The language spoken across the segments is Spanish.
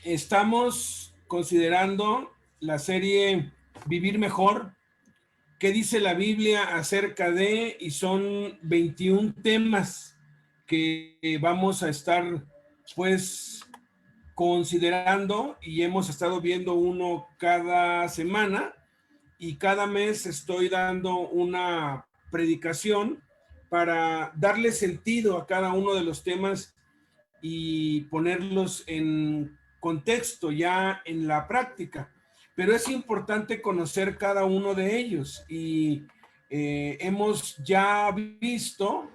Estamos considerando la serie Vivir Mejor. ¿Qué dice la Biblia acerca de? Y son 21 temas que vamos a estar pues considerando, y hemos estado viendo uno cada semana, y cada mes estoy dando una predicación para darle sentido a cada uno de los temas y ponerlos en contexto ya en la práctica. Pero es importante conocer cada uno de ellos y hemos ya visto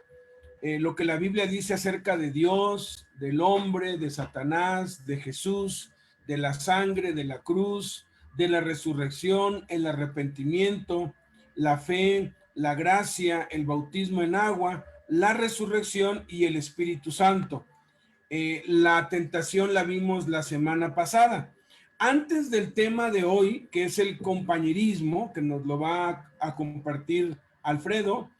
lo que la Biblia dice acerca de Dios, del hombre, de Satanás, de Jesús, de la sangre, de la cruz, de la resurrección, el arrepentimiento, la fe, la gracia, el bautismo en agua, la resurrección y el Espíritu Santo. La tentación la vimos la semana pasada. Antes del tema de hoy, que es el compañerismo, que nos lo va a compartir Alfredo,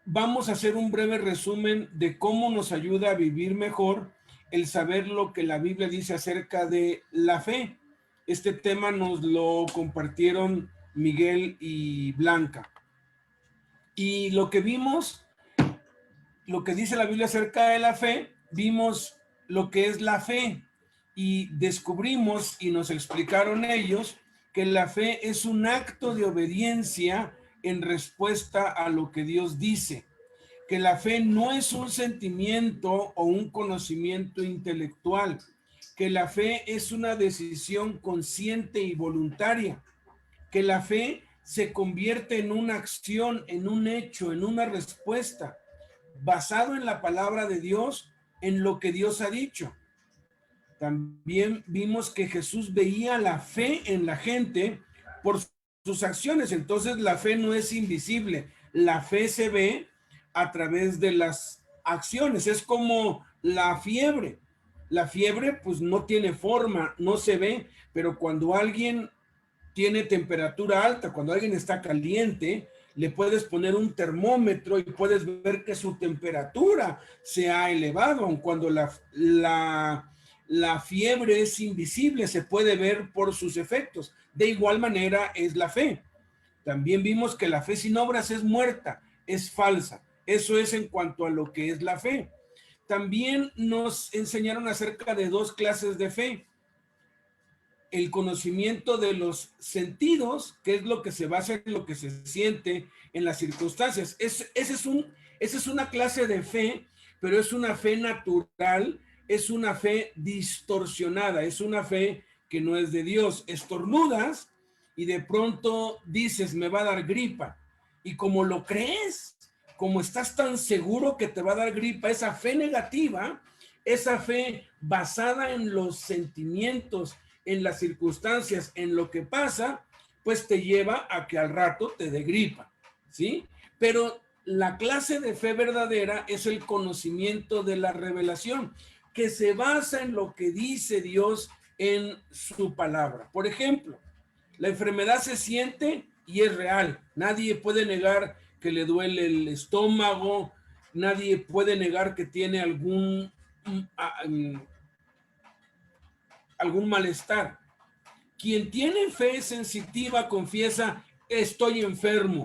vamos a hacer un breve resumen de cómo nos ayuda a vivir mejor el saber lo que la Biblia dice acerca de la fe. Este tema nos lo compartieron Miguel y Blanca. Y lo que vimos, lo que dice la Biblia acerca de la fe, vimos lo que es la fe y descubrimos y nos explicaron ellos que la fe es un acto de obediencia en respuesta a lo que Dios dice, que la fe no es un sentimiento o un conocimiento intelectual, que la fe es una decisión consciente y voluntaria, que la fe se convierte en una acción, en un hecho, en una respuesta, basado en la palabra de Dios, en lo que Dios ha dicho. También vimos que Jesús veía la fe en la gente por sus acciones. Entonces la fe no es invisible, la fe se ve a través de las acciones. Es como la fiebre. La fiebre pues no tiene forma, no se ve, pero cuando alguien tiene temperatura alta, cuando alguien está caliente, le puedes poner un termómetro y puedes ver que su temperatura se ha elevado, aun cuando la fiebre es invisible, se puede ver por sus efectos. De igual manera es la fe. También vimos que la fe sin obras es muerta, es falsa. Eso es en cuanto a lo que es la fe. También nos enseñaron acerca de dos clases de fe. El conocimiento de los sentidos, que es lo que se basa en lo que se siente en las circunstancias. Esa es una clase de fe, pero es una fe natural, es una fe distorsionada, es una fe que no es de Dios. Estornudas y de pronto dices, me va a dar gripa. Y como lo crees, como estás tan seguro que te va a dar gripa, esa fe negativa, esa fe basada en los sentimientos, en las circunstancias, en lo que pasa, pues te lleva a que al rato te dé gripa, ¿sí? Pero la clase de fe verdadera es el conocimiento de la revelación, que se basa en lo que dice Dios en su palabra. Por ejemplo, la enfermedad se siente y es real. Nadie puede negar que le duele el estómago, nadie puede negar que tiene algún malestar. Quien tiene fe sensitiva confiesa, estoy enfermo.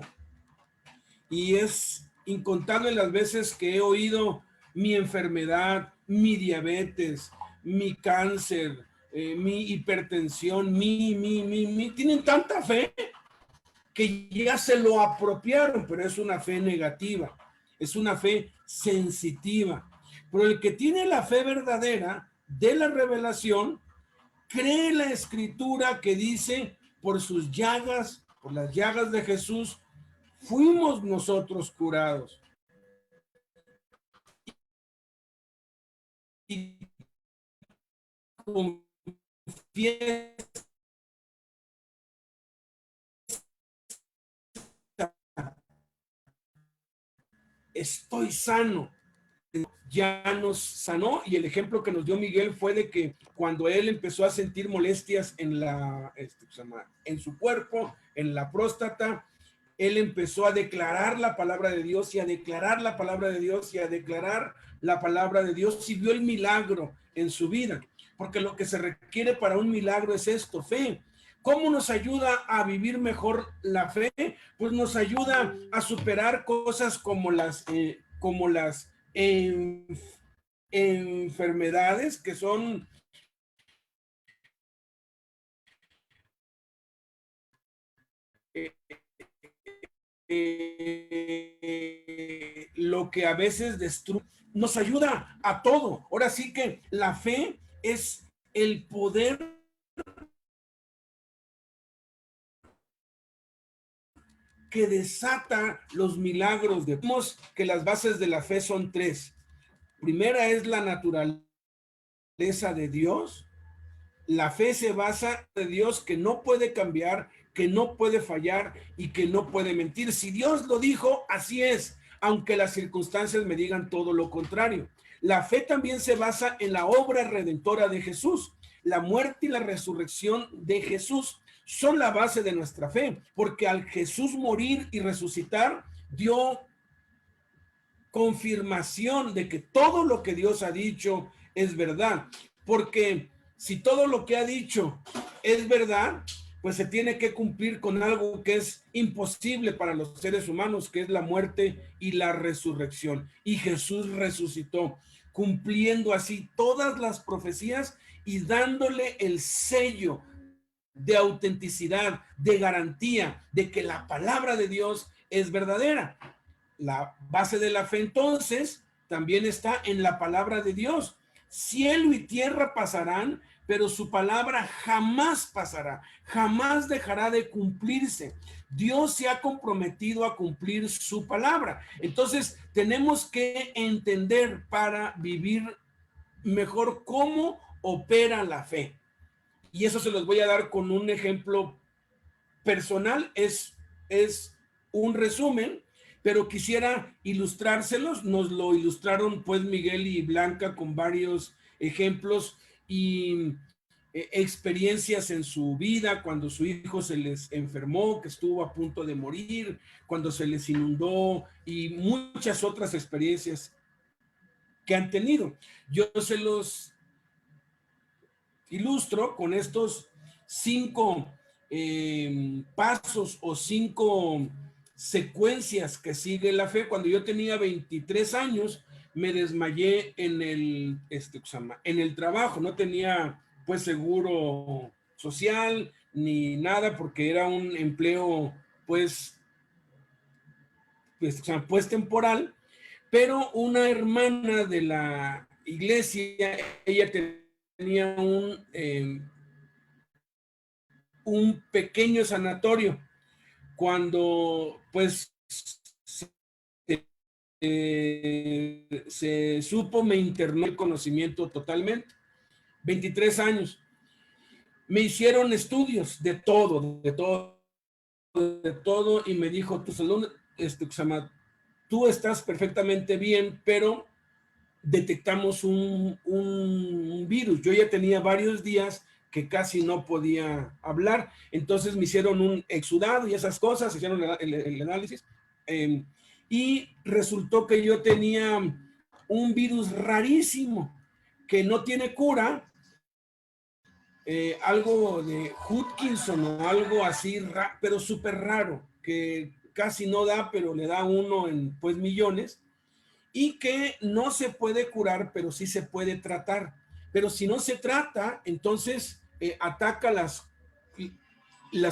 Y es incontable las veces que he oído mi enfermedad, mi diabetes, mi cáncer, mi hipertensión, tienen tanta fe que ya se lo apropiaron, pero es una fe negativa, es una fe sensitiva. Pero el que tiene la fe verdadera de la revelación, cree la escritura que dice, por sus llagas, por las llagas de Jesús, fuimos nosotros curados. Y confiesa, estoy sano. Ya nos sanó, y el ejemplo que nos dio Miguel fue de que cuando él empezó a sentir molestias en su cuerpo, en la próstata, él empezó a declarar la palabra de Dios y a declarar la palabra de Dios y a declarar la palabra de Dios, y vio el milagro en su vida. porque lo que se requiere para un milagro es esto, fe. ¿Cómo nos ayuda a vivir mejor la fe? Pues nos ayuda a superar cosas como las enfermedades que son lo que a veces destruye, nos ayuda a todo. Ahora sí que la fe es el poder que desata los milagros. Vemos que las bases de la fe son tres. Primera es la naturaleza de Dios. La fe se basa en Dios que no puede cambiar, que no puede fallar y que no puede mentir. Si Dios lo dijo, así es, aunque las circunstancias me digan todo lo contrario. La fe también se basa en la obra redentora de Jesús. La muerte y la resurrección de Jesús son la base de nuestra fe, porque al Jesús morir y resucitar, dio confirmación de que todo lo que Dios ha dicho es verdad, porque si todo lo que ha dicho es verdad, pues se tiene que cumplir con algo que es imposible para los seres humanos, que es la muerte y la resurrección. Y Jesús resucitó, cumpliendo así todas las profecías y dándole el sello de autenticidad, de garantía, de que la palabra de Dios es verdadera. La base de la fe entonces también está en la palabra de Dios. Cielo y tierra pasarán, pero su palabra jamás pasará, jamás dejará de cumplirse. Dios se ha comprometido a cumplir su palabra. Entonces tenemos que entender para vivir mejor cómo opera la fe. Y eso se los voy a dar con un ejemplo personal, es un resumen, pero quisiera ilustrárselos. Nos lo ilustraron pues Miguel y Blanca con varios ejemplos y experiencias en su vida, cuando su hijo se les enfermó, que estuvo a punto de morir, cuando se les inundó y muchas otras experiencias que han tenido. Yo se los ilustro con estos 5 pasos o 5 secuencias que sigue la fe. Cuando yo tenía 23 años, me desmayé en el trabajo. No tenía pues seguro social ni nada porque era un empleo pues temporal, pero una hermana de la iglesia, ella tenía un pequeño sanatorio. Cuando pues se supo, me internó el conocimiento totalmente. 23 años. Me hicieron estudios de todo, de todo, de todo, y me dijo, tu salud, tú estás perfectamente bien, pero detectamos un virus. Yo ya tenía varios días que casi no podía hablar, entonces me hicieron un exudado y esas cosas, hicieron el análisis, y resultó que yo tenía un virus rarísimo que no tiene cura, algo de Hutchinson o algo así, pero súper raro, que casi no da, pero le da uno en pues millones, y que no se puede curar, pero sí se puede tratar. Pero si no se trata, entonces ataca las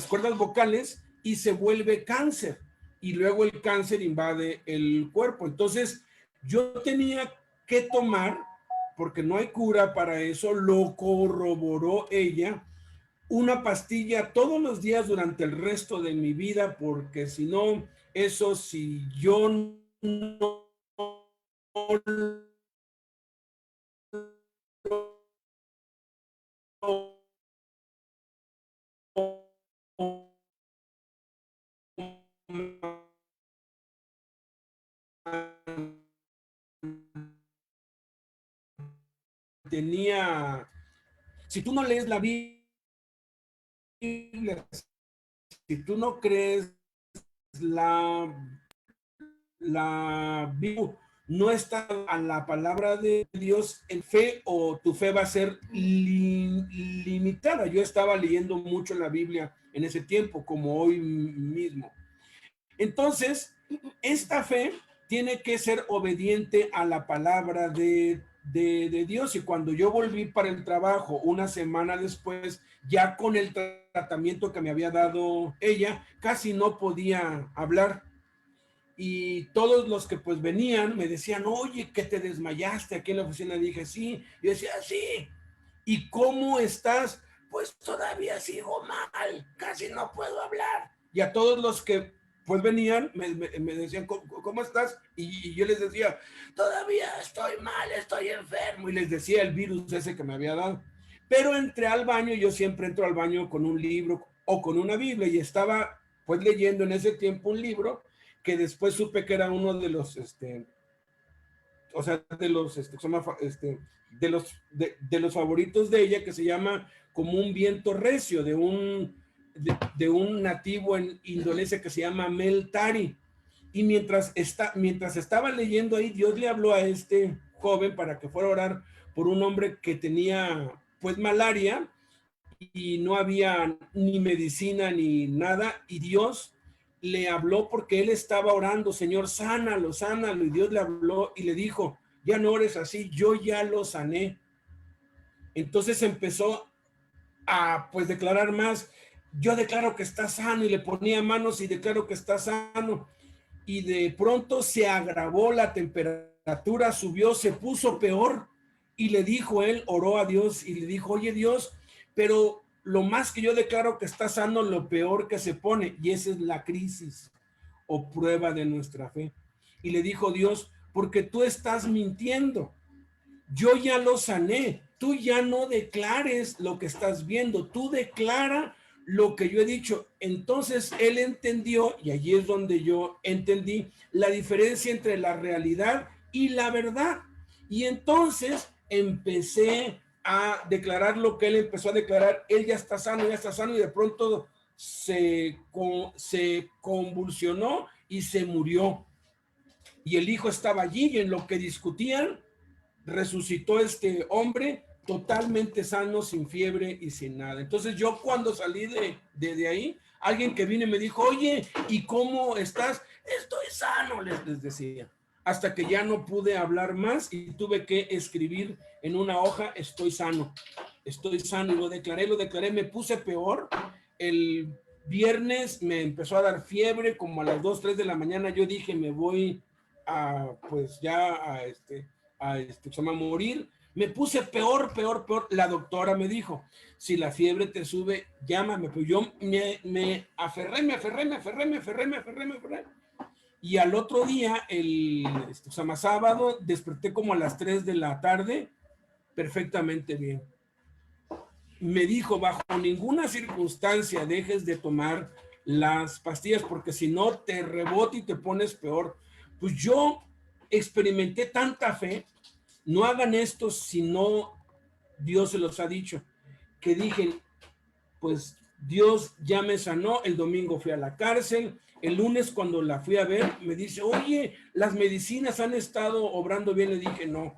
cuerdas vocales y se vuelve cáncer. Y luego el cáncer invade el cuerpo. Entonces yo tenía que tomar, porque no hay cura para eso, lo corroboró ella, una pastilla todos los días durante el resto de mi vida, porque si no, eso si yo no tenía, si tú no lees la Biblia, si tú no crees la Biblia, no está a la palabra de Dios en fe, o tu fe va a ser limitada. Yo estaba leyendo mucho la Biblia en ese tiempo, como hoy mismo. Entonces, esta fe tiene que ser obediente a la palabra de Dios. Y cuando yo volví para el trabajo una semana después, ya con el tratamiento que me había dado ella, casi no podía hablar. Y todos los que pues venían me decían, oye, que te desmayaste aquí en la oficina. Dije, sí. Yo decía, sí. ¿Y cómo estás? Pues todavía sigo mal, casi no puedo hablar. Y a todos los que pues venían, me decían, ¿cómo estás? Y yo les decía, todavía estoy mal, estoy enfermo. Y les decía el virus ese que me había dado. Pero entré al baño, yo siempre entro al baño con un libro o con una Biblia, y estaba pues leyendo en ese tiempo un libro que después supe que era uno de los, o sea, de los, de los favoritos de ella, que se llama Como un viento recio, de un nativo en Indonesia que se llama Mel Tari. Y mientras estaba leyendo ahí, Dios le habló a este joven para que fuera a orar por un hombre que tenía pues malaria, y no había ni medicina ni nada, y Dios le habló porque él estaba orando, Señor, sánalo, sánalo, y Dios le habló y le dijo, ya no ores así, yo ya lo sané. Entonces empezó a pues declarar más, yo declaro que está sano, y le ponía manos y declaro que está sano, y de pronto se agravó la temperatura, subió, se puso peor, y le dijo, él oró a Dios y le dijo, oye Dios, pero lo más que yo declaro que está sano, lo peor que se pone, y esa es la crisis o prueba de nuestra fe. Y le dijo Dios, porque tú estás mintiendo, yo ya lo sané, tú ya no declares lo que estás viendo, tú declara lo que yo he dicho. Entonces él entendió, y allí es donde yo entendí la diferencia entre la realidad y la verdad. Y entonces empecé a declarar lo que él empezó a declarar, él ya está sano, y de pronto se convulsionó y se murió. Y el hijo estaba allí, y en lo que discutían, resucitó este hombre totalmente sano, sin fiebre y sin nada. Entonces yo, cuando salí de ahí, alguien que vino y me dijo, oye, ¿y cómo estás? Estoy sano, les decía. Hasta que ya no pude hablar más y tuve que escribir en una hoja, estoy sano, y lo declaré, me puse peor. El viernes me empezó a dar fiebre, como a las 2, 3 de la mañana, yo dije, me voy a, pues ya se llama morir. Me puse peor, peor, peor. La doctora me dijo, si la fiebre te sube, llámame. Pues yo me aferré. Y al otro día, sábado, desperté como a las 3 de la tarde, perfectamente bien. Me dijo, bajo ninguna circunstancia dejes de tomar las pastillas, porque si no te rebota y te pones peor. Pues yo experimenté tanta fe. No hagan esto si no Dios se los ha dicho. Que dije, pues Dios ya me sanó. El domingo fui a la cárcel. El lunes, cuando la fui a ver, me dice, oye, las medicinas han estado obrando bien. Le dije, no,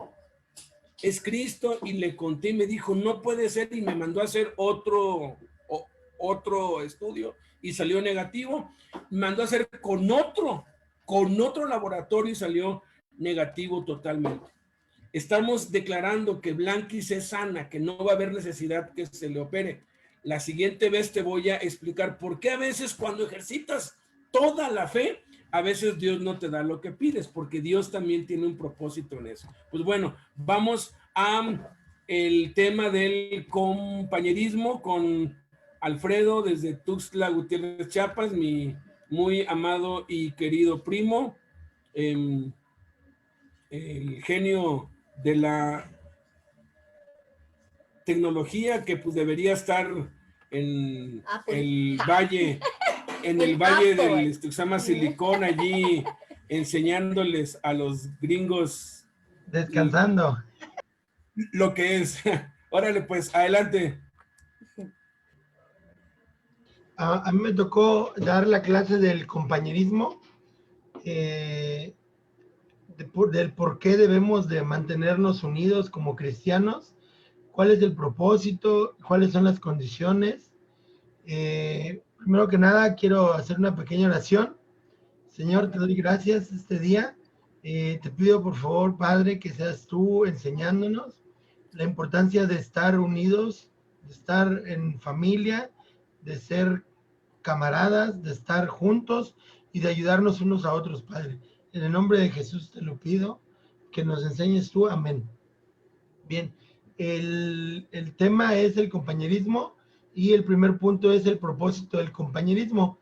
es Cristo. Y le conté, y me dijo, no puede ser, y me mandó a hacer otro estudio y salió negativo. Me mandó a hacer con otro laboratorio y salió negativo totalmente. Estamos declarando que Blanquis es sana, que no va a haber necesidad que se le opere. La siguiente vez te voy a explicar por qué a veces, cuando ejercitas toda la fe, a veces Dios no te da lo que pides, porque Dios también tiene un propósito en eso. Pues bueno, vamos a el tema del compañerismo con Alfredo desde Tuxtla Gutiérrez, Chiapas, mi muy amado y querido primo, el genio de la tecnología, que pues debería estar en el valle, del se llama Silicón, allí enseñándoles a los gringos descansando lo que es. Órale, pues, adelante. A mí me tocó dar la clase del compañerismo. del por qué debemos de mantenernos unidos como cristianos, cuál es el propósito, cuáles son las condiciones. Primero que nada, quiero hacer una pequeña oración. Señor, te doy gracias este día. Te pido por favor, Padre, que seas tú enseñándonos la importancia de estar unidos, de estar en familia, de ser camaradas, de estar juntos y de ayudarnos unos a otros, Padre. En el nombre de Jesús te lo pido, que nos enseñes tú. Amén. Bien, el tema es el compañerismo y el primer punto es el propósito del compañerismo.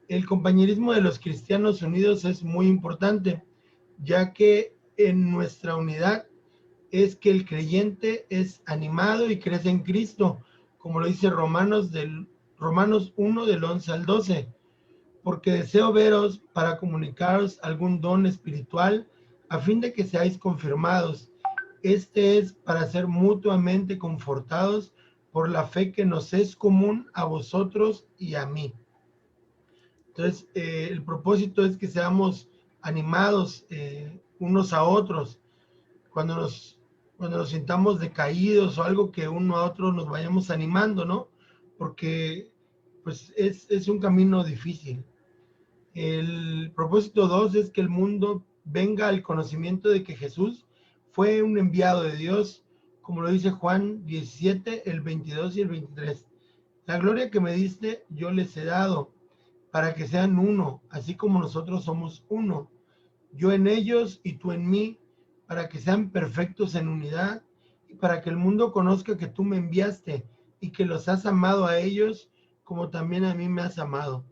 El compañerismo de los cristianos unidos es muy importante, ya que en nuestra unidad es que el creyente es animado y crece en Cristo, como lo dice Romanos 1 del 11 al 12. Porque deseo veros para comunicaros algún don espiritual, a fin de que seáis confirmados. Este es para ser mutuamente confortados por la fe que nos es común a vosotros y a mí. Entonces, el propósito es que seamos animados unos a otros. Cuando nos sintamos decaídos o algo, que uno a otro nos vayamos animando, ¿no? Porque pues es un camino difícil. El propósito 2 es que el mundo venga al conocimiento de que Jesús fue un enviado de Dios, como lo dice Juan 17, el 22 y el 23. La gloria que me diste yo les he dado, para que sean uno, así como nosotros somos uno. Yo en ellos y tú en mí, para que sean perfectos en unidad, y para que el mundo conozca que tú me enviaste y que los has amado a ellos, como también a mí me has amado.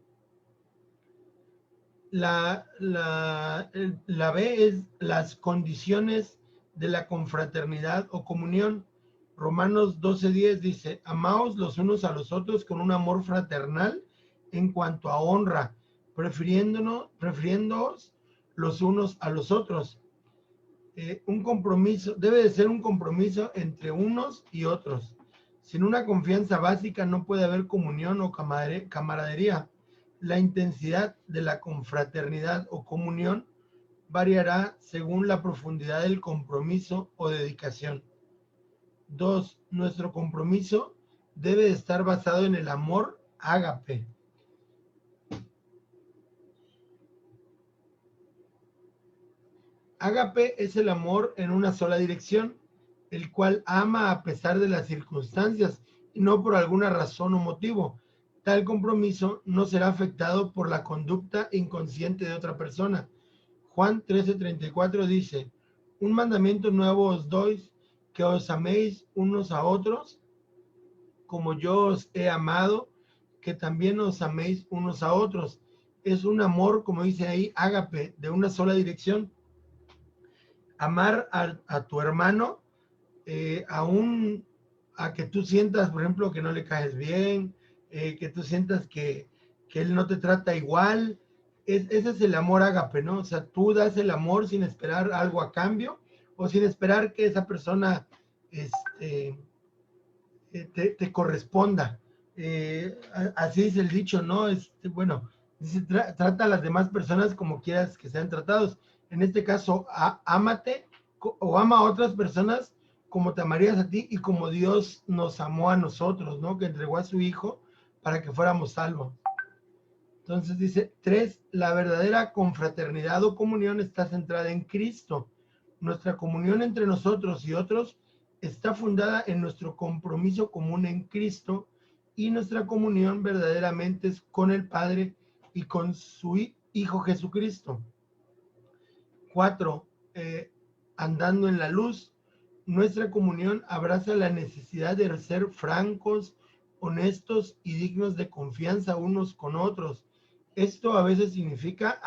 La B es las condiciones de la confraternidad o comunión. Romanos 12:10 dice, amaos los unos a los otros con un amor fraternal en cuanto a honra, prefiriéndoos los unos a los otros. Un compromiso, debe de ser un compromiso entre unos y otros. Sin una confianza básica no puede haber comunión o camaradería. La intensidad de la confraternidad o comunión variará según la profundidad del compromiso o dedicación. 2. Nuestro compromiso debe estar basado en el amor ágape. Ágape es el amor en una sola dirección, el cual ama a pesar de las circunstancias y no por alguna razón o motivo. Tal compromiso no será afectado por la conducta inconsciente de otra persona. Juan 13:34 dice, un mandamiento nuevo os doy, que os améis unos a otros, como yo os he amado, que también os améis unos a otros. Es un amor, como dice ahí, ágape, de una sola dirección. Amar a tu hermano, aún a que tú sientas, por ejemplo, que no le caes bien, que tú sientas que él no te trata igual. Ese es el amor ágape, ¿no? O sea, tú das el amor sin esperar algo a cambio o sin esperar que esa persona te corresponda. Así es el dicho, ¿no? Bueno, dice, trata a las demás personas como quieras que sean tratados. En este caso, ámate o ama a otras personas como te amarías a ti y como Dios nos amó a nosotros, ¿no? Que entregó a su Hijo para que fuéramos salvos. Entonces dice, 3, la verdadera confraternidad o comunión está centrada en Cristo. Nuestra comunión entre nosotros y otros está fundada en nuestro compromiso común en Cristo, y nuestra comunión verdaderamente es con el Padre y con su Hijo Jesucristo. 4, andando en la luz. Nuestra comunión abraza la necesidad de ser francos, honestos y dignos de confianza unos con otros. Esto a veces significa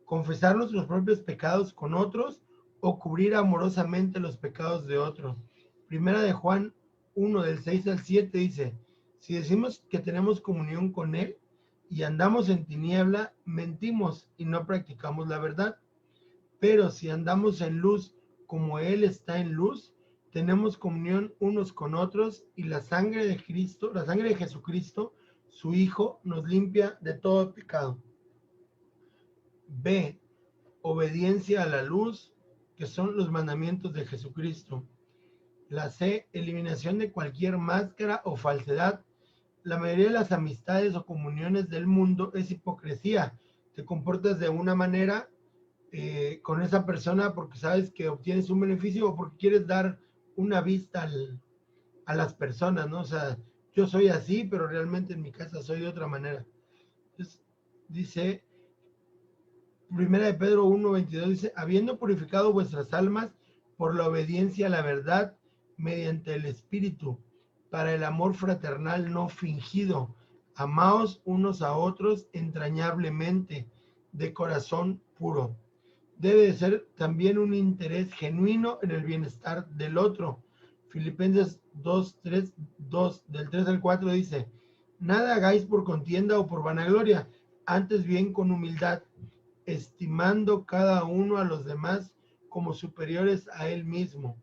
confesar nuestros propios pecados con otros o cubrir amorosamente los pecados de otros. Primera de Juan 1 del 6 al 7 dice, si decimos que tenemos comunión con Él y andamos en tiniebla, mentimos y no practicamos la verdad. Pero si andamos en luz como Él está en luz, tenemos comunión unos con otros, y la sangre de Cristo, la sangre de Jesucristo, su Hijo, nos limpia de todo pecado. B. Obediencia a la luz. que son los mandamientos de Jesucristo. La C, eliminación de cualquier máscara o falsedad. La mayoría de las amistades o comuniones del mundo es hipocresía. Te comportas de una manera con esa persona porque sabes que obtienes un beneficio o porque quieres dar una vista a las personas, ¿no? O sea, yo soy así, pero realmente en mi casa soy de otra manera. Entonces, dice, Primera de Pedro 1:22, dice, habiendo purificado vuestras almas por la obediencia a la verdad mediante el Espíritu, para el amor fraternal no fingido, amaos unos a otros entrañablemente, de corazón puro. Debe de ser también un interés genuino en el bienestar del otro. Filipenses 2, del 3 al 4 dice, nada hagáis por contienda o por vanagloria, antes bien con humildad, estimando cada uno a los demás como superiores a él mismo,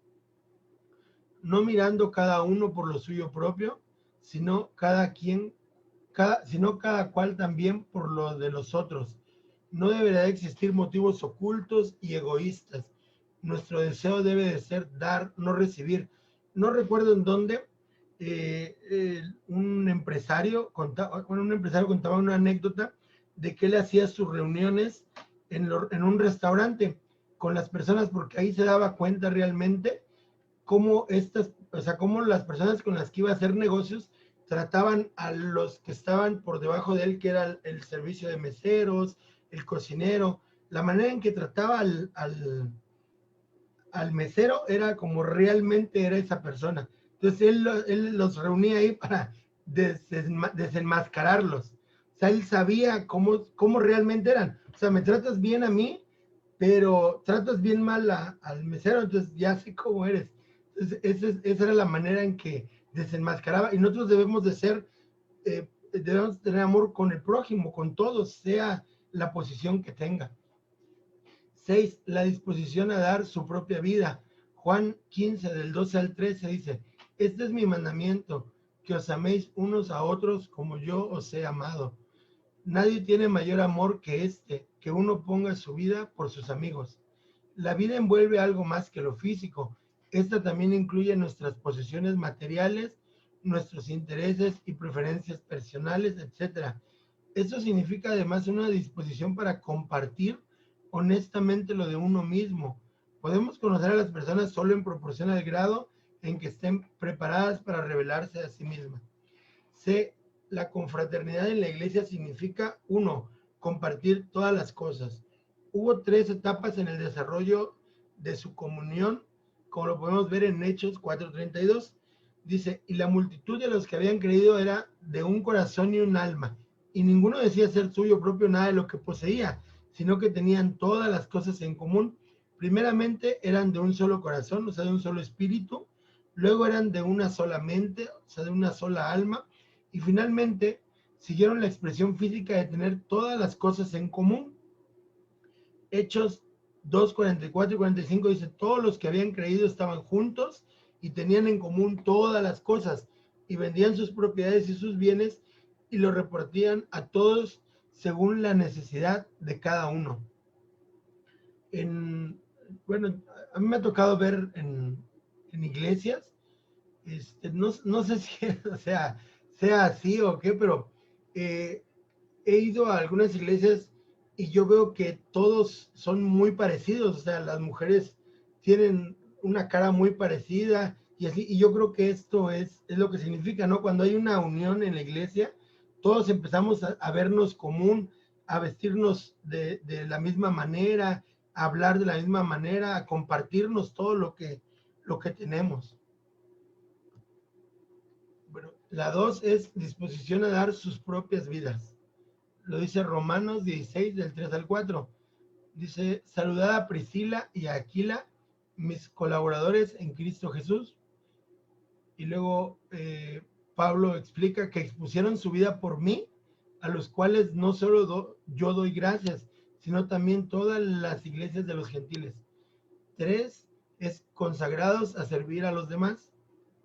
no mirando cada uno por lo suyo propio, sino cada cual también por lo de los otros. No deberá de existir motivos ocultos y egoístas. Nuestro deseo debe de ser dar, no recibir. No recuerdo en dónde un empresario contaba una anécdota de que él hacía sus reuniones en un restaurante con las personas porque ahí se daba cuenta realmente cómo cómo las personas con las que iba a hacer negocios trataban a los que estaban por debajo de él, que era el servicio de meseros, el cocinero, la manera en que trataba al mesero era como realmente era esa persona. Entonces él los reunía ahí para desenmascararlos. O sea, él sabía cómo realmente eran. O sea, me tratas bien a mí, pero tratas bien mal al mesero, entonces ya sé cómo eres. Entonces, esa era la manera en que desenmascaraba. Y nosotros debemos tener amor con el prójimo, con todos, sea la posición que tenga. 6. La disposición a dar su propia vida. Juan 15, del 12 al 13 dice, este es mi mandamiento, que os améis unos a otros como yo os he amado. Nadie tiene mayor amor que este, que uno ponga su vida por sus amigos. La vida envuelve algo más que lo físico. Esta también incluye nuestras posesiones materiales, nuestros intereses y preferencias personales, etc. Esto significa además una disposición para compartir honestamente lo de uno mismo. Podemos conocer a las personas solo en proporción al grado en que estén preparadas para revelarse a sí mismas. C. La confraternidad en la iglesia significa 1. Compartir todas las cosas. Hubo 3 etapas en el desarrollo de su comunión, como lo podemos ver en Hechos 4:32. Dice, y la multitud de los que habían creído era de un corazón y un alma, y ninguno decía ser suyo propio nada de lo que poseía, sino que tenían todas las cosas en común. Primeramente eran de un solo corazón, o sea, de un solo espíritu, luego eran de una sola mente, o sea, de una sola alma, y finalmente siguieron la expresión física de tener todas las cosas en común. Hechos 2:44 y 45 dice, todos los que habían creído estaban juntos y tenían en común todas las cosas, y vendían sus propiedades y sus bienes y los repartían a todos según la necesidad de cada uno. Bueno, a mí me ha tocado ver en iglesias, no sé si sea así o qué, pero he ido a algunas iglesias y yo veo que todos son muy parecidos, o sea, las mujeres tienen una cara muy parecida y así, y yo creo que esto es lo que significa, ¿no? Cuando hay una unión en la iglesia, todos empezamos a vernos común, a vestirnos de la misma manera, a hablar de la misma manera, a compartirnos todo lo que tenemos. Bueno, la 2 es disposición a dar sus propias vidas. Lo dice Romanos 16, del 3 al 4. Dice, saludad a Priscila y a Aquila, mis colaboradores en Cristo Jesús. Y luego Pablo explica que expusieron su vida por mí, a los cuales no solo yo doy gracias, sino también todas las iglesias de los gentiles. 3 es consagrados a servir a los demás.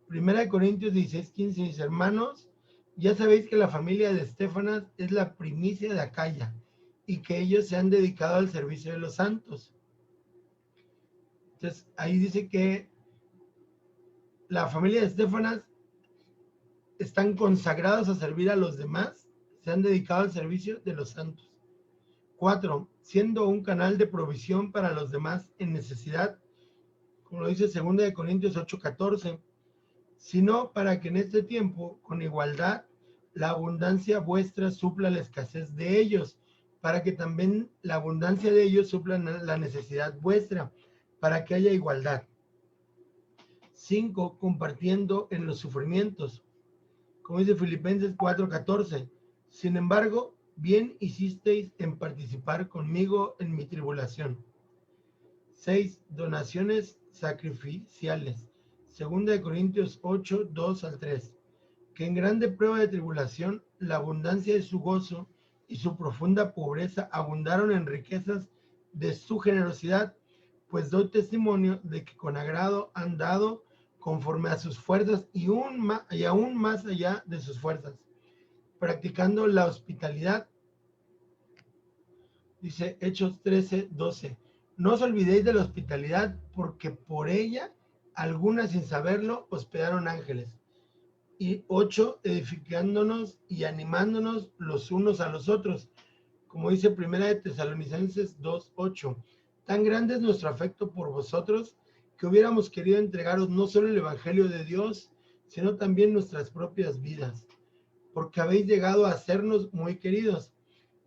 Primera de Corintios 16:15 dice, hermanos, ya sabéis que la familia de Estéfanas es la primicia de Acaya y que ellos se han dedicado al servicio de los santos. Entonces, ahí dice que la familia de Estefanas están consagrados a servir a los demás, se han dedicado al servicio de los santos. 4. Siendo un canal de provisión para los demás en necesidad, como lo dice 2 Corintios 8:14, sino para que en este tiempo, con igualdad, la abundancia vuestra supla la escasez de ellos, para que también la abundancia de ellos supla la necesidad vuestra, para que haya igualdad. 5. Compartiendo en los sufrimientos, como dice Filipenses 4:14, sin embargo, bien hicisteis en participar conmigo en mi tribulación. 6. Donaciones sacrificiales, 2 Corintios 8, 2 al 3, que en grande prueba de tribulación, la abundancia de su gozo y su profunda pobreza abundaron en riquezas de su generosidad, pues doy testimonio de que con agrado han dado conforme a sus fuerzas y aún más allá de sus fuerzas, practicando la hospitalidad. Dice Hechos 13:12. No os olvidéis de la hospitalidad, porque por ella, algunas sin saberlo, hospedaron ángeles. Y 8, edificándonos y animándonos los unos a los otros, como dice 1 Tesalonicenses 2:8. Tan grande es nuestro afecto por vosotros, que hubiéramos querido entregaros no solo el Evangelio de Dios, sino también nuestras propias vidas, porque habéis llegado a sernos muy queridos.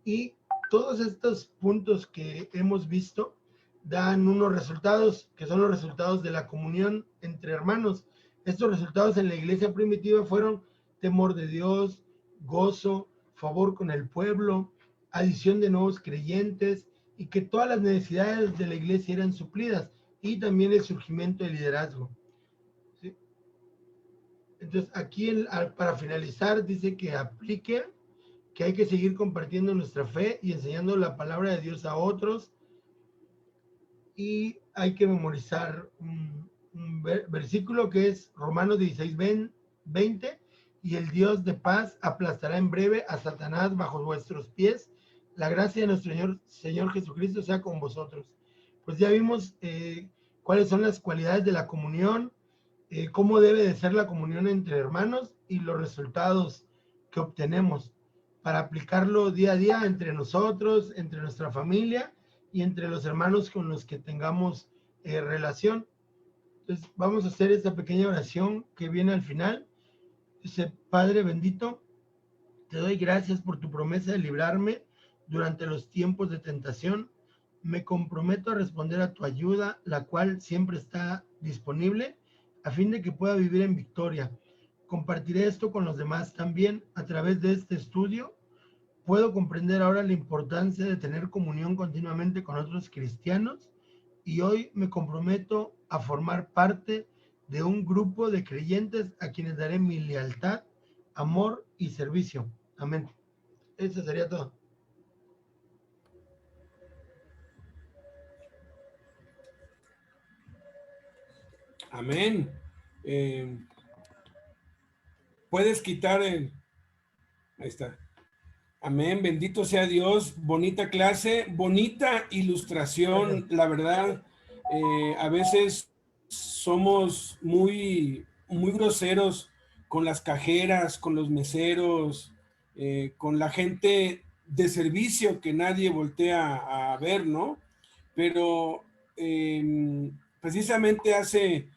Y todos estos puntos que hemos visto dan unos resultados, que son los resultados de la comunión entre hermanos. Estos resultados en la iglesia primitiva fueron temor de Dios, gozo, favor con el pueblo, adición de nuevos creyentes, y que todas las necesidades de la iglesia eran suplidas, y también el surgimiento del liderazgo. ¿Sí? Entonces, aquí para finalizar, dice que aplique, que hay que seguir compartiendo nuestra fe y enseñando la palabra de Dios a otros, y hay que memorizar un versículo que es Romanos 16:20, y el Dios de paz aplastará en breve a Satanás bajo vuestros pies. La gracia de nuestro Señor Jesucristo sea con vosotros. Pues ya vimos cuáles son las cualidades de la comunión, cómo debe de ser la comunión entre hermanos y los resultados que obtenemos para aplicarlo día a día entre nosotros, entre nuestra familia y entre los hermanos con los que tengamos relación. Entonces vamos a hacer esta pequeña oración que viene al final. Dice: Padre bendito, te doy gracias por tu promesa de librarme durante los tiempos de tentación. Me comprometo a responder a tu ayuda, la cual siempre está disponible, a fin de que pueda vivir en victoria. Compartiré esto con los demás también a través de este estudio. Puedo comprender ahora la importancia de tener comunión continuamente con otros cristianos, y hoy me comprometo a formar parte de un grupo de creyentes a quienes daré mi lealtad, amor y servicio. Amén. Eso sería todo. Amén. Puedes quitar el... Ahí está. Amén, bendito sea Dios. Bonita clase, bonita ilustración. La verdad, a veces somos muy groseros con las cajeras, con los meseros, con la gente de servicio que nadie voltea a ver, ¿no? Pero precisamente hace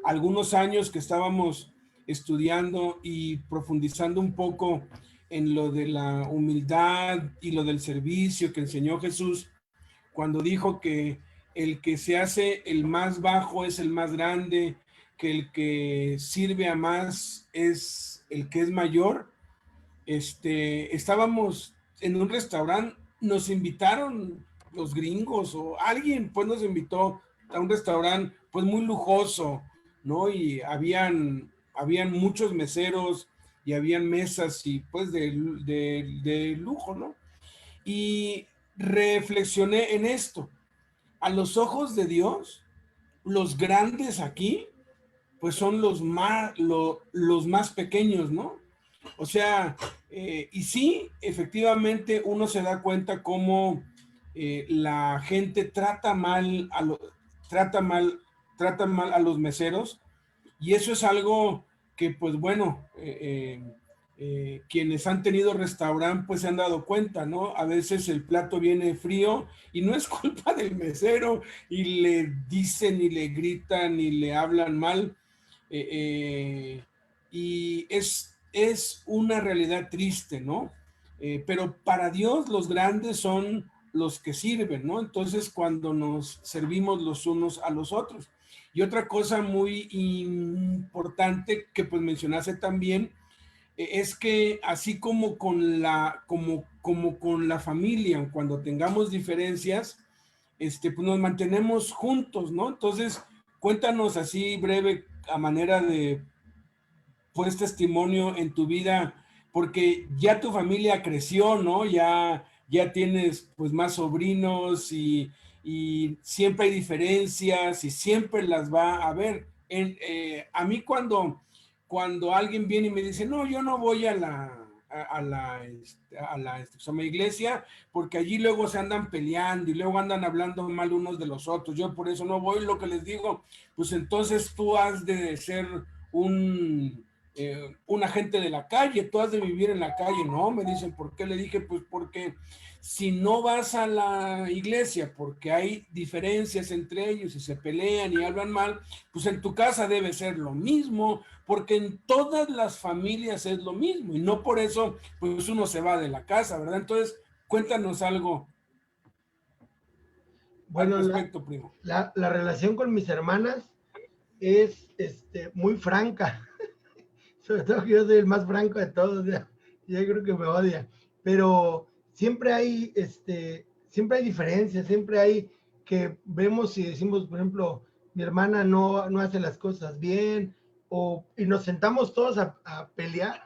algunos años que estábamos estudiando y profundizando un poco en lo de la humildad y lo del servicio que enseñó Jesús cuando dijo que el que se hace el más bajo es el más grande, que el que sirve a más es el que es mayor. Estábamos en un restaurante, nos invitaron los gringos o alguien pues nos invitó a un restaurante pues muy lujoso, ¿no? Y habían muchos meseros y habían mesas y pues de lujo, ¿no? Y reflexioné en esto. A los ojos de Dios, los grandes aquí pues son los más pequeños, ¿no? O sea, y sí, efectivamente uno se da cuenta cómo la gente trata mal, trata mal a los meseros, y eso es algo que, pues bueno, quienes han tenido restaurante pues se han dado cuenta, ¿no? A veces el plato viene frío y no es culpa del mesero y le dicen y le gritan y le hablan mal. eh, eh, y es una realidad triste, ¿no? Pero para Dios los grandes son los que sirven, ¿no? Entonces cuando nos servimos los unos a los otros. Y otra cosa muy importante que pues mencionaste también, es que así como con la familia, cuando tengamos diferencias, pues nos mantenemos juntos, ¿no? Entonces, cuéntanos así breve, a manera de pues testimonio en tu vida, porque ya tu familia creció, ¿no? Ya tienes pues más sobrinos y siempre hay diferencias y siempre las va a haber. A mí cuando alguien viene y me dice, no, yo no voy a la iglesia, porque allí luego se andan peleando y luego andan hablando mal unos de los otros. Yo por eso no voy. Lo que les digo, pues entonces tú has de ser un agente de la calle, tú has de vivir en la calle. No, me dicen, ¿por qué? Le dije, pues porque si no vas a la iglesia porque hay diferencias entre ellos y se pelean y hablan mal, pues en tu casa debe ser lo mismo, porque en todas las familias es lo mismo y no por eso pues uno se va de la casa, ¿verdad? Entonces, cuéntanos algo al Bueno, respecto, primo. la relación con mis hermanas es muy franca. Sobre todo que yo soy el más franco de todos, ya, yo creo que me odia, pero siempre hay diferencias, siempre hay que vemos y decimos, por ejemplo, mi hermana no hace las cosas bien, y nos sentamos todos a pelear,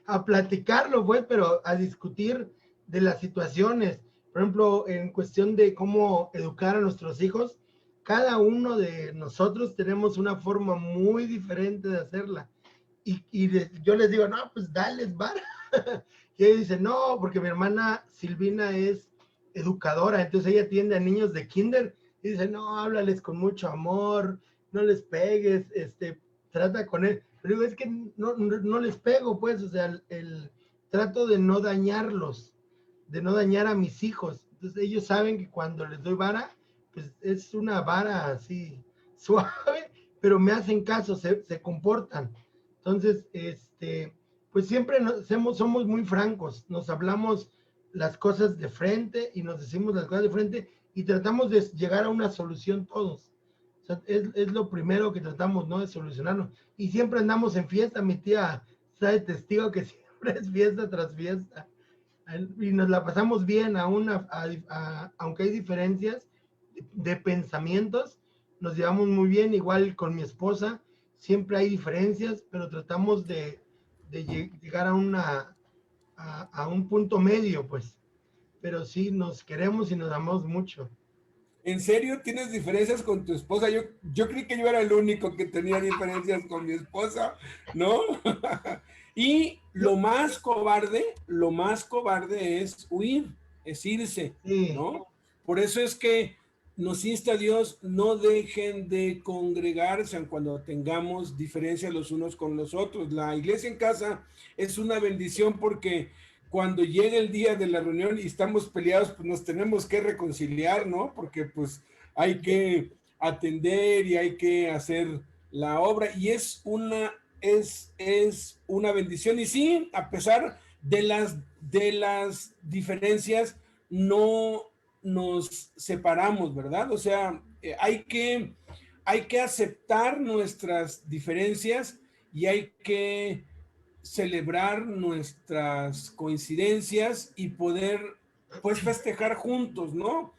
a platicarlo, pues, pero a discutir de las situaciones. Por ejemplo, en cuestión de cómo educar a nuestros hijos, cada uno de nosotros tenemos una forma muy diferente de hacerla. Yo les digo, no, pues dale, vara. Y ella dice, no, porque mi hermana Silvina es educadora, entonces ella atiende a niños de kinder y dice, no, háblales con mucho amor, no les pegues, trata con él. Pero digo, es que no les pego, pues, o sea, trato de no dañarlos, de no dañar a mis hijos. Entonces ellos saben que cuando les doy vara, pues es una vara así suave, pero me hacen caso, se comportan. Entonces, pues siempre somos muy francos, nos hablamos las cosas de frente y nos decimos las cosas de frente y tratamos de llegar a una solución todos. O sea, es lo primero que tratamos, ¿no? De solucionarlo. Y siempre andamos en fiesta, mi tía está de testigo que siempre es fiesta tras fiesta. Y nos la pasamos bien, aunque hay diferencias de pensamientos, nos llevamos muy bien, igual con mi esposa, siempre hay diferencias, pero tratamos de llegar a un punto medio, pues, pero sí nos queremos y nos amamos mucho. ¿En serio tienes diferencias con tu esposa? Yo creí que yo era el único que tenía diferencias con mi esposa, ¿no? Y Yo, lo más cobarde es huir, es irse, sí, ¿no? Por eso es que nos insta Dios, no dejen de congregarse aun cuando tengamos diferencias los unos con los otros. La iglesia en casa es una bendición porque cuando llegue el día de la reunión y estamos peleados, pues nos tenemos que reconciliar, ¿no? Porque pues hay que atender y hay que hacer la obra y es una bendición. Y sí, a pesar de las diferencias, no nos separamos, ¿verdad? O sea, hay que aceptar nuestras diferencias y hay que celebrar nuestras coincidencias y poder pues festejar juntos, ¿no?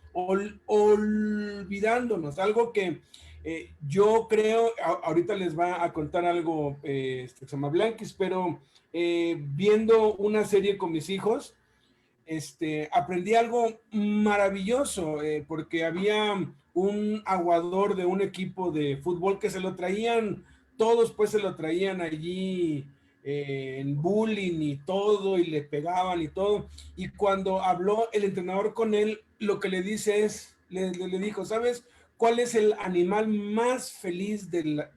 Olvidándonos, algo que yo creo, ahorita les va a contar algo que se llama Blanquis, pero viendo una serie con mis hijos, aprendí algo maravilloso, porque había un aguador de un equipo de fútbol que se lo traían, todos pues se lo traían allí en bullying y todo, y le pegaban y todo. Y cuando habló el entrenador con él, lo que le dice es, le dijo, ¿sabes cuál es el animal más feliz de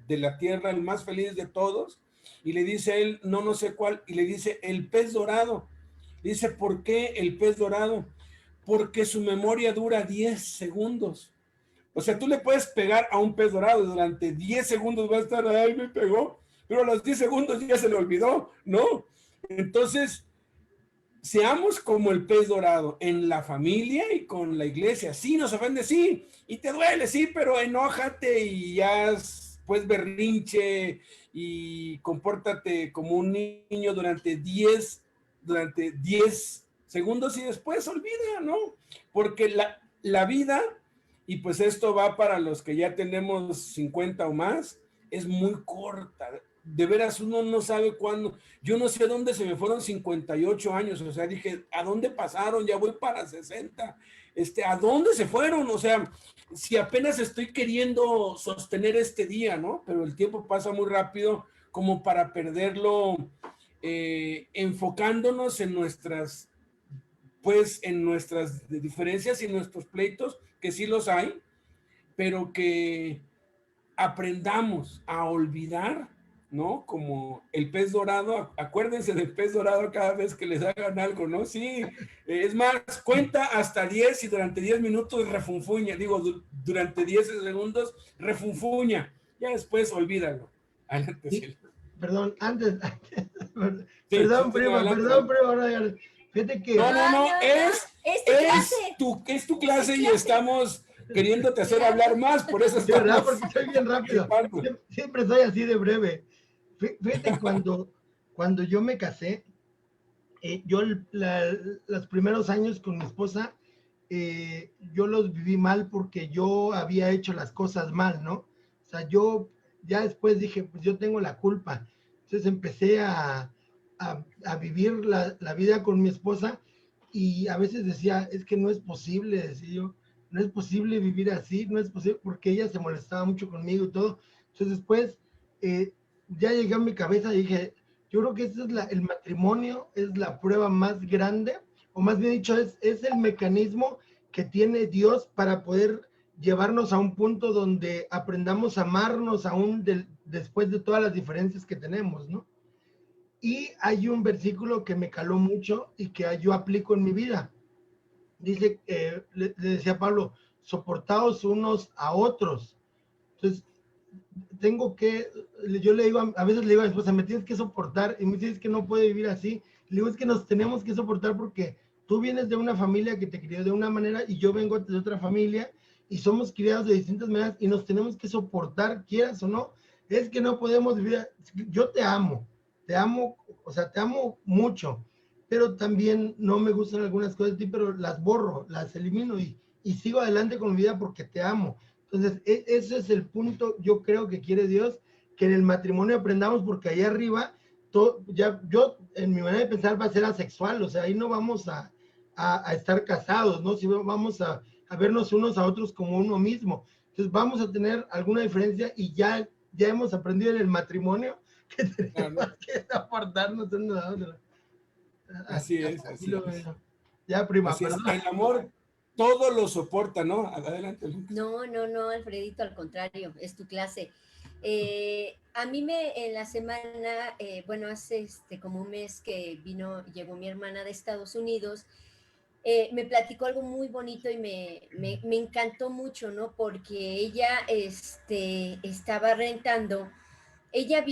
la tierra, el más feliz de todos? Y le dice él, no, no sé cuál, y le dice, el pez dorado. Dice, ¿por qué el pez dorado? Porque su memoria dura 10 segundos. O sea, tú le puedes pegar a un pez dorado y durante 10 segundos va a estar, ay, me pegó, pero a los 10 segundos ya se le olvidó, ¿no? Entonces, seamos como el pez dorado en la familia y con la iglesia. Sí, nos ofende, sí, y te duele, sí, pero enójate y ya, pues, berrinche y compórtate como un niño durante 10 segundos y después olvida, ¿no? Porque la vida, y pues esto va para los que ya tenemos 50 o más, es muy corta. De veras, uno no sabe cuándo. Yo no sé dónde se me fueron 58 años, o sea, dije, ¿a dónde pasaron? Ya voy para 60. ¿A dónde se fueron? O sea, si apenas estoy queriendo sostener este día, ¿no? Pero el tiempo pasa muy rápido como para perderlo, enfocándonos en nuestras diferencias y nuestros pleitos, que sí los hay, pero que aprendamos a olvidar, ¿no? Como el pez dorado, acuérdense del pez dorado cada vez que les hagan algo, ¿no? Sí, es más, cuenta hasta 10 y durante 10 minutos refunfuña, digo, durante 10 segundos refunfuña, ya después olvídalo. Adelante, Sí, Silvia. perdón, Sí, sí, sí, no, adelante, perdón, adelante. prima, fíjate que, No, no, No, no, no, no, es tu clase, es tu es tu clase y clase. estamos queriéndote hacer hablar Claro. más, por eso de verdad, estamos porque soy bien rápido, participando. siempre soy así de breve. Fíjate, cuando yo me casé, yo los primeros años con mi esposa, yo los viví mal porque yo había hecho las cosas mal, ¿no? O sea, yo ya después dije, pues yo tengo la culpa. Entonces empecé a vivir la vida con mi esposa y a veces decía, es que no es posible, decía yo, no es posible vivir así, no es posible, porque ella se molestaba mucho conmigo y todo. Entonces después eh, ya llegué a mi cabeza y dije, yo creo que ese es el matrimonio, es la prueba más grande, o más bien dicho, es el mecanismo que tiene Dios para poder llevarnos a un punto donde aprendamos a amarnos aún después de todas las diferencias que tenemos, ¿no? Y hay un versículo que me caló mucho y que yo aplico en mi vida. Dice, le decía Pablo, soportaos unos a otros. Entonces, yo le digo, a veces le digo a mi esposa, me tienes que soportar, y me dice, es que no puede vivir así. Le digo, es que nos tenemos que soportar porque tú vienes de una familia que te crió de una manera y yo vengo de otra familia y somos criados de distintas maneras y nos tenemos que soportar, quieras o no. Es que no podemos vivir, yo te amo, o sea, te amo mucho, pero también no me gustan algunas cosas de ti, pero las borro, las elimino y sigo adelante con mi vida porque te amo. Entonces, ese es el punto, yo creo que quiere Dios, que en el matrimonio aprendamos, porque ahí arriba, ya yo, en mi manera de pensar, va a ser asexual, o sea, ahí no vamos a estar casados, ¿no? Si vamos a vernos unos a otros como uno mismo. Entonces, vamos a tener alguna diferencia y ya hemos aprendido en el matrimonio que tenemos Claro, que aportarnos uno a otro. así es, Así así lo es. veo. Ya, prima, Así es. perdón. El amor todo lo soporta, ¿no? Adelante, Lucas. No, no, no, Alfredito, al contrario, es tu clase. A mí en la semana, bueno, hace como un mes que llegó mi hermana de Estados Unidos, me platicó algo muy bonito y me encantó mucho, ¿no? Porque ella estaba rentando, ella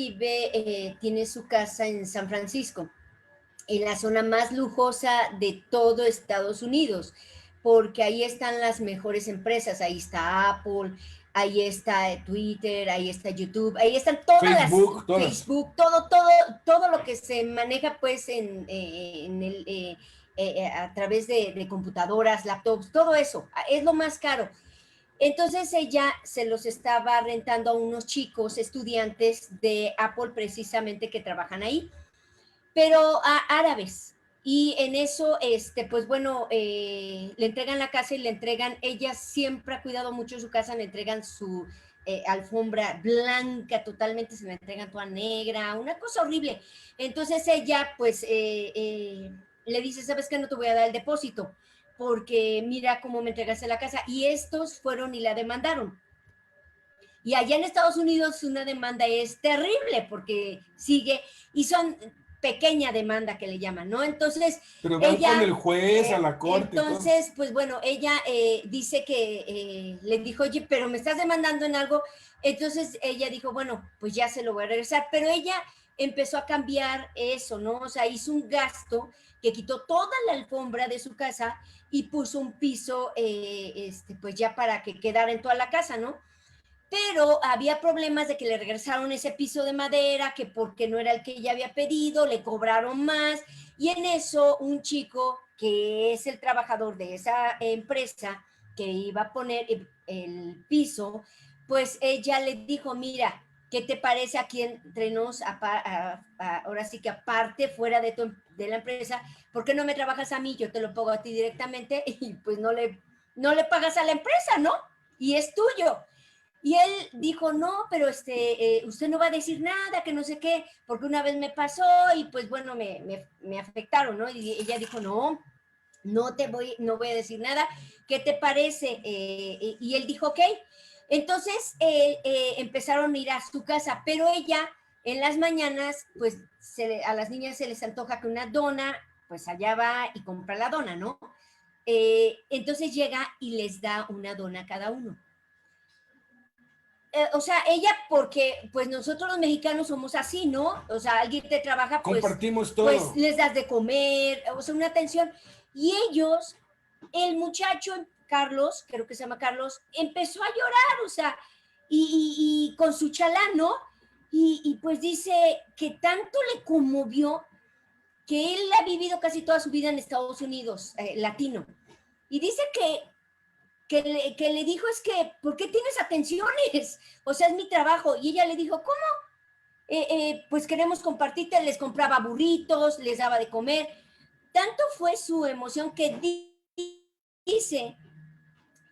tiene su casa en San Francisco, en la zona más lujosa de todo Estados Unidos, porque ahí están las mejores empresas, ahí está Apple, ahí está Twitter, ahí está YouTube, ahí están todas Facebook, todas. Facebook, todo lo que se maneja pues a través de computadoras, laptops, todo eso, es lo más caro. Entonces ella se los estaba rentando a unos chicos estudiantes de Apple precisamente que trabajan ahí, pero a árabes. Y en eso, pues bueno, le entregan la casa y ella siempre ha cuidado mucho su casa, le entregan alfombra blanca, totalmente se la entregan toda negra, una cosa horrible. Entonces ella, pues, le dice, ¿sabes qué? No te voy a dar el depósito, porque mira cómo me entregaste la casa. Y estos fueron y la demandaron. Y allá en Estados Unidos una demanda es terrible porque sigue, y son pequeña demanda que le llaman, ¿no? Entonces, pero van ella, con el juez a la corte. entonces, pues bueno, ella dice que le dijo, oye, pero me estás demandando en algo. Entonces ella dijo, bueno, pues ya se lo voy a regresar, pero ella empezó a cambiar eso, ¿no? O sea, hizo un gasto que quitó toda la alfombra de su casa y puso un piso, pues ya para que quedara en toda la casa, ¿no? Pero había problemas de que le regresaron ese piso de madera, que porque no era el que ella había pedido, le cobraron más, y en eso un chico que es el trabajador de esa empresa que iba a poner el piso, pues ella le dijo, mira, ¿qué te parece aquí entre nos, ahora sí que aparte, fuera de la empresa, ¿por qué no me trabajas a mí? Yo te lo pago a ti directamente y pues no le pagas a la empresa, ¿no? Y es tuyo. Y él dijo, no, pero usted no va a decir nada, que no sé qué, porque una vez me pasó y pues bueno, me afectaron, ¿no? Y ella dijo, no, no voy a decir nada, ¿qué te parece? Y él dijo, ok. Entonces empezaron a ir a su casa, pero ella en las mañanas, pues a las niñas se les antoja que una dona, pues allá va y compra la dona, ¿no? Entonces llega y les da una dona a cada uno. O sea, ella porque pues nosotros los mexicanos somos así, ¿no? O sea, alguien te trabaja, Compartimos todo. Pues les das de comer, o sea, una atención. Y ellos, el muchacho Carlos, creo que se llama Carlos, empezó a llorar, o sea, y con su chalán, ¿no? Y pues dice que tanto le conmovió que él ha vivido casi toda su vida en Estados Unidos, latino. Y dice que le dijo es que, ¿por qué tienes atenciones? O sea, es mi trabajo. Y ella le dijo, ¿cómo? Pues queremos compartirte, les compraba burritos, les daba de comer. Tanto fue su emoción que dice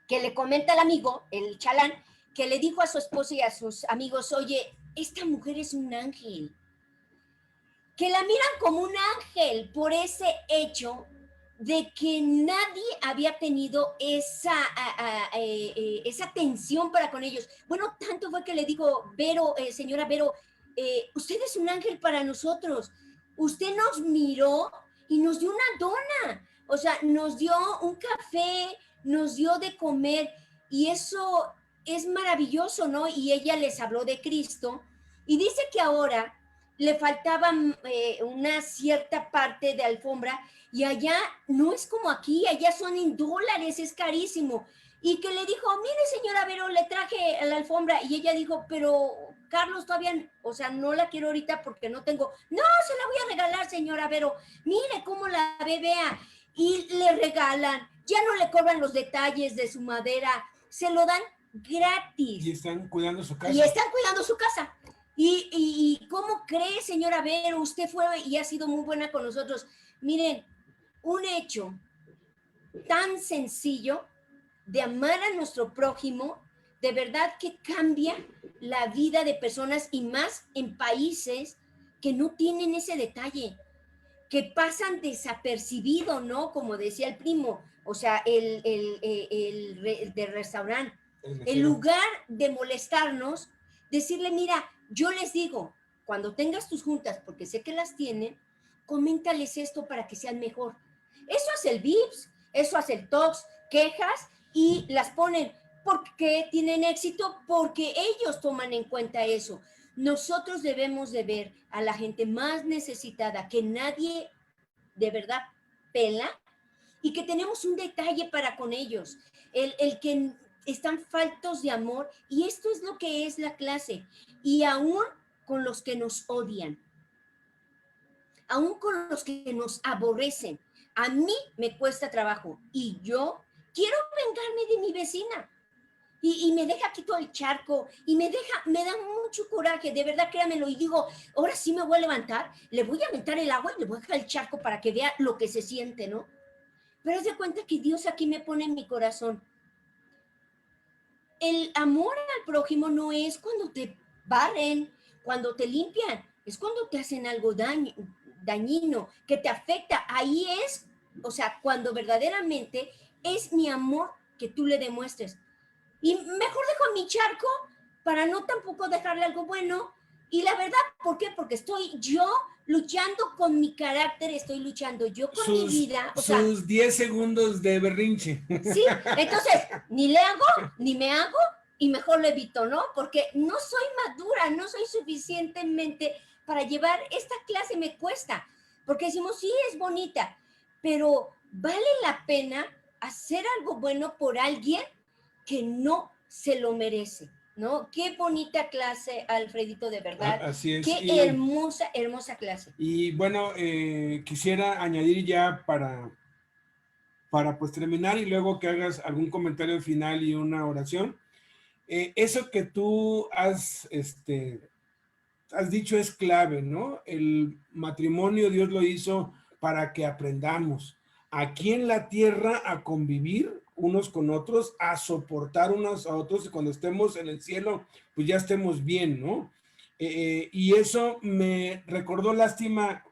que le comenta al amigo, el chalán, que le dijo a su esposa y a sus amigos, oye, esta mujer es un ángel. Que la miran como un ángel por ese hecho de que nadie había tenido esa atención para con ellos. Bueno, tanto fue que le digo, Vero, señora Vero, usted es un ángel para nosotros. Usted nos miró y nos dio una dona. O sea, nos dio un café, nos dio de comer. Y eso es maravilloso, ¿no? Y ella les habló de Cristo. Y dice que ahora le faltaba una cierta parte de alfombra y allá no es como aquí, allá son en dólares, es carísimo. Y que le dijo, mire señora Vero, le traje la alfombra. Y ella dijo, pero Carlos todavía, o sea, no la quiero ahorita porque no tengo. No, se la voy a regalar señora Vero, mire cómo la ve, vea. Y le regalan, ya no le cobran los detalles de su madera, se lo dan gratis. Y están cuidando su casa. Y están cuidando su casa. ¿Y cómo cree, señora Vero? Usted fue y ha sido muy buena con nosotros. Miren, un hecho tan sencillo de amar a nuestro prójimo, de verdad que cambia la vida de personas y más en países que no tienen ese detalle, que pasan desapercibido, ¿no? Como decía el primo, o sea, el del restaurante. En lugar de molestarnos, decirle, mira, yo les digo, cuando tengas tus juntas, porque sé que las tienen, coméntales esto para que sean mejor. Eso hace el VIPS, eso hace el TOX, quejas y las ponen. ¿Por qué tienen éxito? Porque ellos toman en cuenta eso. Nosotros debemos de ver a la gente más necesitada que nadie de verdad pela y que tenemos un detalle para con ellos. El que están faltos de amor y esto es lo que es la clase. Y aún con los que nos odian, aún con los que nos aborrecen, a mí me cuesta trabajo y yo quiero vengarme de mi vecina. Y me deja aquí todo el charco y me da mucho coraje, de verdad créamelo, y digo, ahora sí me voy a levantar, le voy a aventar el agua y le voy a dejar el charco para que vea lo que se siente, ¿no? Pero haz de cuenta que Dios aquí me pone en mi corazón, el amor al prójimo no es cuando te barren, cuando te limpian, es cuando te hacen algo dañino, que te afecta. Ahí es, o sea, cuando verdaderamente es mi amor que tú le demuestres. Y mejor dejo mi charco para no tampoco dejarle algo bueno. Y la verdad, ¿por qué? Porque estoy yo luchando con mi carácter, estoy luchando yo con mi vida. O sea, sus 10 segundos de berrinche. sí, entonces, ni le hago, ni me hago, y mejor lo evito, ¿no? Porque no soy madura, no soy suficientemente para llevar esta clase, me cuesta. Porque decimos, sí, es bonita, pero vale la pena hacer algo bueno por alguien que no se lo merece, ¿no? Qué bonita clase, Alfredito, de verdad. Así es. Qué hermosa, hermosa clase. Y bueno, quisiera añadir ya para pues terminar y luego que hagas algún comentario final y una oración. Eso que tú has dicho es clave, ¿no? El matrimonio Dios lo hizo para que aprendamos aquí en la tierra a convivir unos con otros, a soportar unos a otros y cuando estemos en el cielo, pues ya estemos bien, ¿no? Y eso me recordó lástima,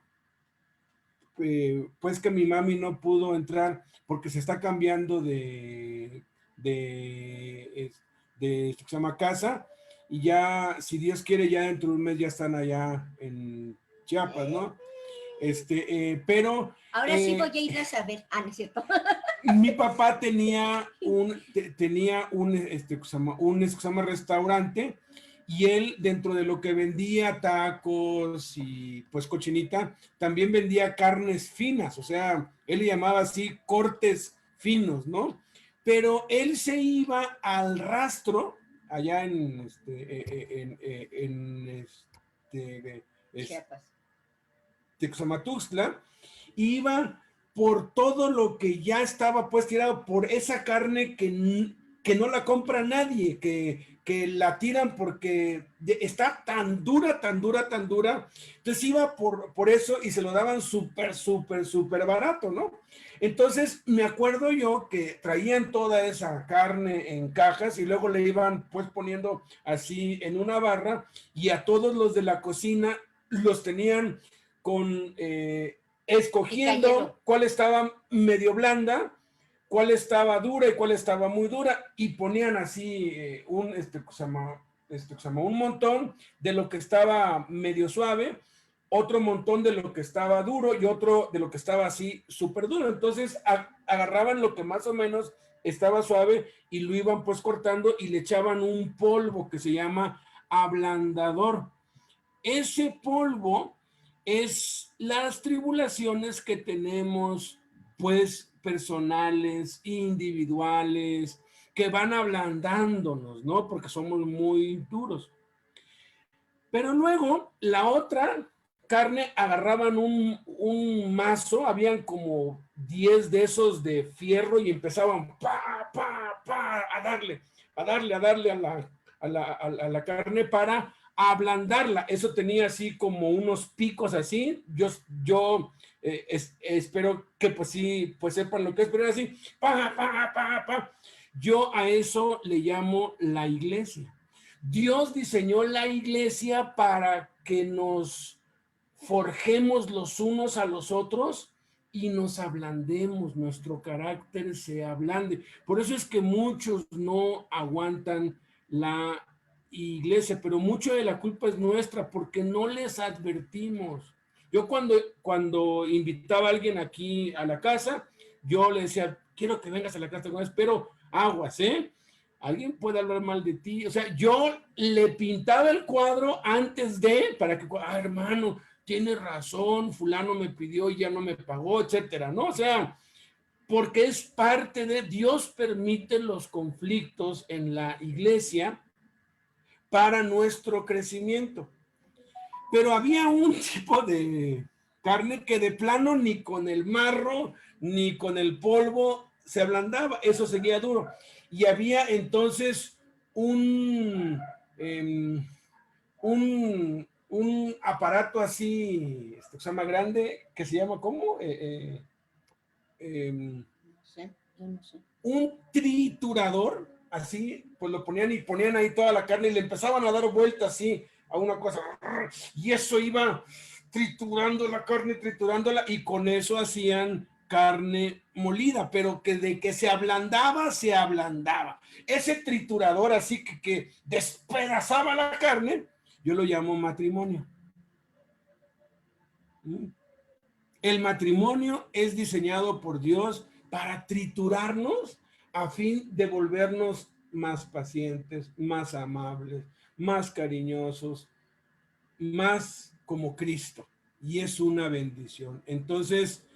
pues que mi mami no pudo entrar porque se está cambiando de esto que se llama casa y ya, si Dios quiere, ya dentro de un mes ya están allá en Chiapas, ¿no? Pero... Ahora sí voy a ir a saber. Ah, no es cierto. Mi papá tenía un restaurante y él dentro de lo que vendía tacos y pues cochinita, también vendía carnes finas, o sea, él le llamaba así cortes finos, ¿no? Pero él se iba al rastro allá Chiapas. Texamatuxtla, iba por todo lo que ya estaba pues tirado, por esa carne que no la compra nadie, que la tiran porque está tan dura, tan dura, tan dura. Entonces iba por eso y se lo daban súper, súper, súper barato, ¿no? Entonces me acuerdo yo que traían toda esa carne en cajas y luego le iban pues poniendo así en una barra y a todos los de la cocina los tenían con escogiendo cuál estaba medio blanda, cuál estaba dura y cuál estaba muy dura, y ponían así un montón de lo que estaba medio suave, otro montón de lo que estaba duro y otro de lo que estaba así súper duro. Entonces agarraban lo que más o menos estaba suave y lo iban pues cortando y le echaban un polvo que se llama ablandador. Ese polvo es las tribulaciones que tenemos, pues, personales, individuales, que van ablandándonos, ¿no? Porque somos muy duros. Pero luego, la otra carne, agarraban un mazo, habían como 10 de esos de fierro y empezaban a darle a la carne para ablandarla. Eso tenía así como unos picos así. Yo espero que pues sí, pues sepan lo que es, pero era así, Yo a eso le llamo la iglesia. Dios diseñó la iglesia para que nos forjemos los unos a los otros y nos ablandemos, nuestro carácter se ablande. Por eso es que muchos no aguantan la iglesia, pero mucho de la culpa es nuestra porque no les advertimos. Yo cuando invitaba a alguien aquí a la casa, yo le decía, quiero que vengas a la casa, pero aguas, ¿eh? Alguien puede hablar mal de ti. O sea, yo le pintaba el cuadro antes para que, hermano, tiene razón, fulano me pidió y ya no me pagó, etcétera, ¿no? O sea, porque es parte de Dios permite los conflictos en la iglesia para nuestro crecimiento. Pero había un tipo de carne que de plano ni con el marro ni con el polvo se ablandaba, eso seguía duro. Y había entonces un aparato así, se llama grande, que se llama ¿cómo? No sé, yo no sé. Un triturador así, pues lo ponían y ponían ahí toda la carne y le empezaban a dar vueltas así a una cosa, y eso iba triturando la carne, triturándola, y con eso hacían carne molida, pero que de que se ablandaba, se ablandaba. Ese triturador así que despedazaba la carne, yo lo llamo matrimonio. El matrimonio es diseñado por Dios para triturarnos a fin de volvernos más pacientes, más amables, más cariñosos, más como Cristo. Y es una bendición. Entonces,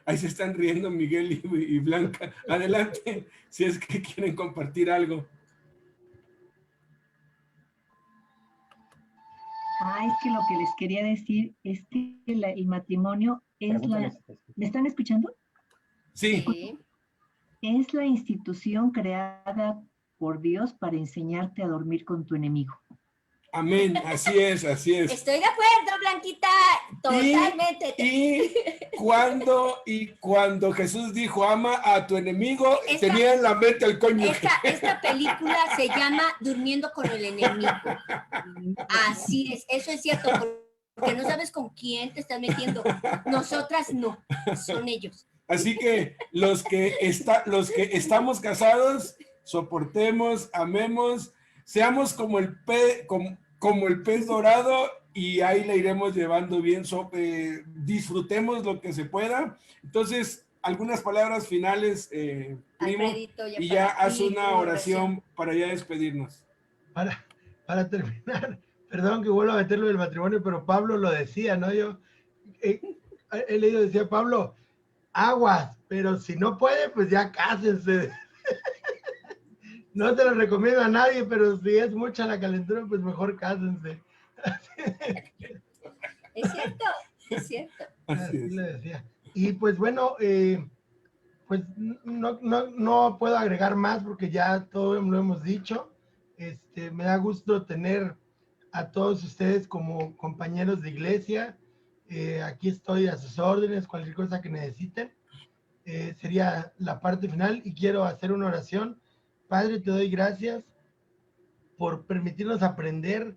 ahí se están riendo Miguel y Blanca. Adelante, si es que quieren compartir algo. Es que lo que les quería decir es que el matrimonio es la... ¿Me están escuchando? Sí. Sí. Es la institución creada por Dios para enseñarte a dormir con tu enemigo. Amén, así es, así es. Estoy de acuerdo, Blanquita, totalmente. Y cuando Jesús dijo, ama a tu enemigo, tenía en la mente al cónyuge. Esta película se llama Durmiendo con el enemigo. Así es, eso es cierto, porque no sabes con quién te estás metiendo. Nosotras no, son ellos. Así que los que estamos casados, soportemos, amemos, seamos como el pez dorado, y ahí le iremos llevando bien, disfrutemos lo que se pueda. Entonces, algunas palabras finales, primo, y ya haz una oración para ya despedirnos. Para terminar, perdón que vuelva a meterlo del matrimonio, pero Pablo lo decía, ¿no? Yo he leído, decía Pablo, aguas, pero si no puede, pues ya cásense. No te lo recomiendo a nadie, pero si es mucha la calentura, pues mejor cásense. Es cierto, es cierto. Así le decía. Y pues bueno, pues no puedo agregar más porque ya todo lo hemos dicho. Me da gusto tener a todos ustedes como compañeros de iglesia. Aquí estoy a sus órdenes, cualquier cosa que necesiten. Sería la parte final y quiero hacer una oración. Padre, te doy gracias por permitirnos aprender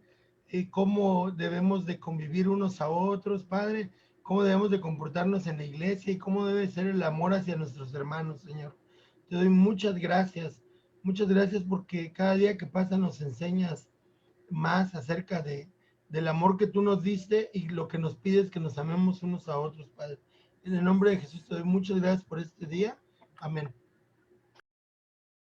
cómo debemos de convivir unos a otros, Padre, cómo debemos de comportarnos en la iglesia y cómo debe ser el amor hacia nuestros hermanos, Señor. Te doy muchas gracias porque cada día que pasa nos enseñas más acerca del amor que tú nos diste y lo que nos pides que nos amemos unos a otros, Padre. En el nombre de Jesús te doy muchas gracias por este día. Amén.